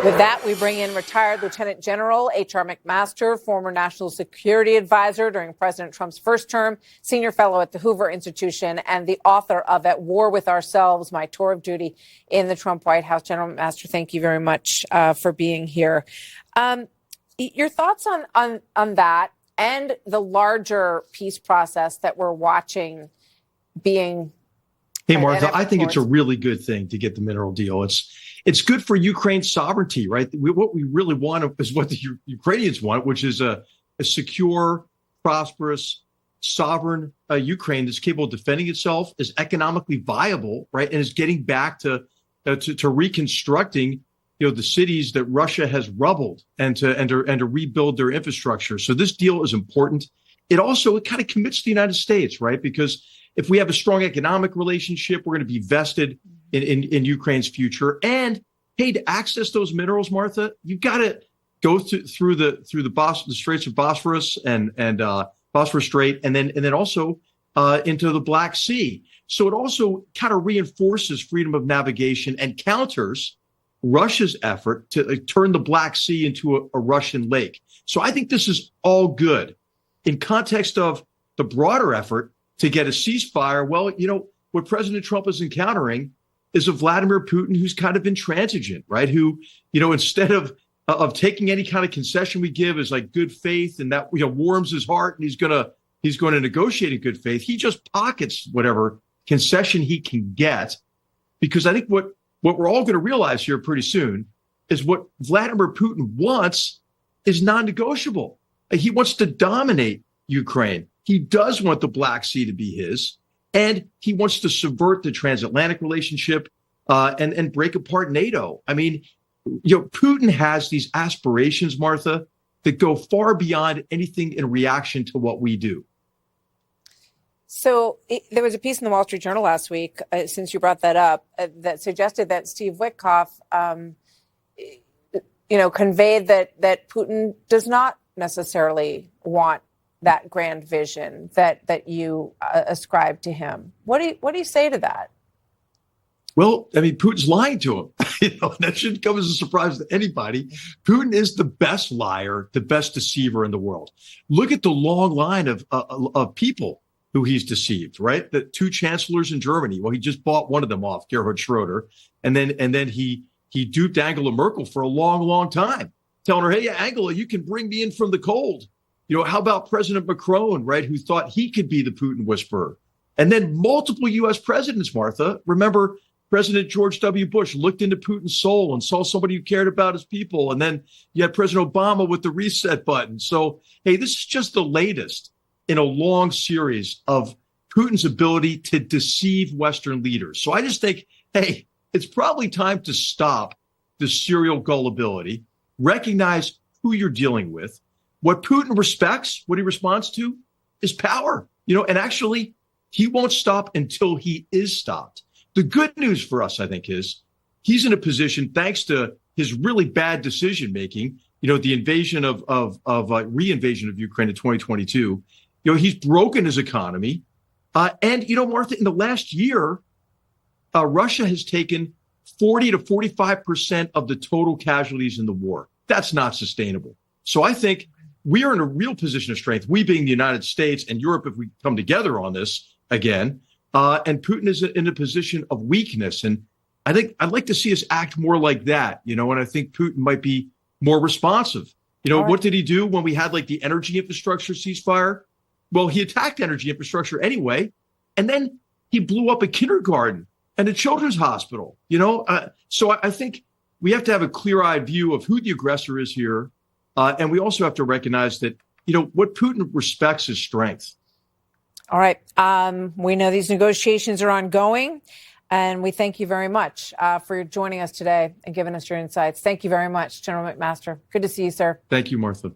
With that, we bring in retired Lieutenant General H.R. McMaster, former National Security Advisor during President Trump's first term, Senior Fellow at the Hoover Institution, and the author of At War with Ourselves, My Tour of Duty in the Trump White House. General McMaster, thank you very much for being here. Your thoughts on that and the larger peace process that we're watching being. Hey, Martha, I think it's a really good thing to get the mineral deal. It's good for Ukraine's sovereignty, right? What we really want is what the Ukrainians want, which is a secure, prosperous, sovereign Ukraine that's capable of defending itself, is economically viable, right, and is getting back to reconstructing, the cities that Russia has rubbled and to rebuild their infrastructure. So this deal is important. It kind of commits the United States, right, because if we have a strong economic relationship, we're going to be vested in Ukraine's future. And hey, to access those minerals, Martha, you've got to go through the Straits of Bosphorus and Bosphorus Strait, and then also into the Black Sea. So it also kind of reinforces freedom of navigation and counters Russia's effort to turn the Black Sea into a Russian lake. So I think this is all good in context of the broader effort to get a ceasefire. Well, what President Trump is encountering is a Vladimir Putin who's kind of intransigent, right? Who, instead of taking any kind of concession we give is like good faith, and that warms his heart, and he's going to negotiate in good faith. He just pockets whatever concession he can get, because I think what we're all going to realize here pretty soon is what Vladimir Putin wants is non-negotiable. He wants to dominate Ukraine. He does want the Black Sea to be his, and he wants to subvert the transatlantic relationship and break apart NATO. I mean, Putin has these aspirations, Martha, that go far beyond anything in reaction to what we do. So there was a piece in the Wall Street Journal last week, since you brought that up, that suggested that Steve Witkoff, conveyed that Putin does not necessarily want that grand vision that you ascribe to him. What do you say to that? Well, I mean, Putin's lying to him. That shouldn't come as a surprise to anybody. Putin is the best liar, the best deceiver in the world. Look at the long line of people who he's deceived, right? The two chancellors in Germany. Well, he just bought one of them off, Gerhard Schroeder, and then he duped Angela Merkel for a long, long time, telling her, "Hey, Angela, you can bring me in from the cold." How about President Macron, right, who thought he could be the Putin whisperer? And then multiple U.S. presidents, Martha. Remember, President George W. Bush looked into Putin's soul and saw somebody who cared about his people. And then you had President Obama with the reset button. So, hey, this is just the latest in a long series of Putin's ability to deceive Western leaders. So I just think, hey, it's probably time to stop the serial gullibility, recognize who you're dealing with. What Putin respects, what he responds to, is power. And actually, he won't stop until he is stopped. The good news for us, I think, is he's in a position, thanks to his really bad decision making, the invasion reinvasion of Ukraine in 2022. He's broken his economy. And Martha, in the last year, Russia has taken 40 to 45% of the total casualties in the war. That's not sustainable. So I think we are in a real position of strength, we being the United States and Europe, if we come together on this again. And Putin is in a position of weakness. And I think I'd like to see us act more like that, and I think Putin might be more responsive. What did he do when we had the energy infrastructure ceasefire? Well, he attacked energy infrastructure anyway. And then he blew up a kindergarten and a children's hospital, So I think we have to have a clear-eyed view of who the aggressor is here. And we also have to recognize that, what Putin respects is strength. All right. We know these negotiations are ongoing, and we thank you very much for joining us today and giving us your insights. Thank you very much, General McMaster. Good to see you, sir. Thank you, Martha.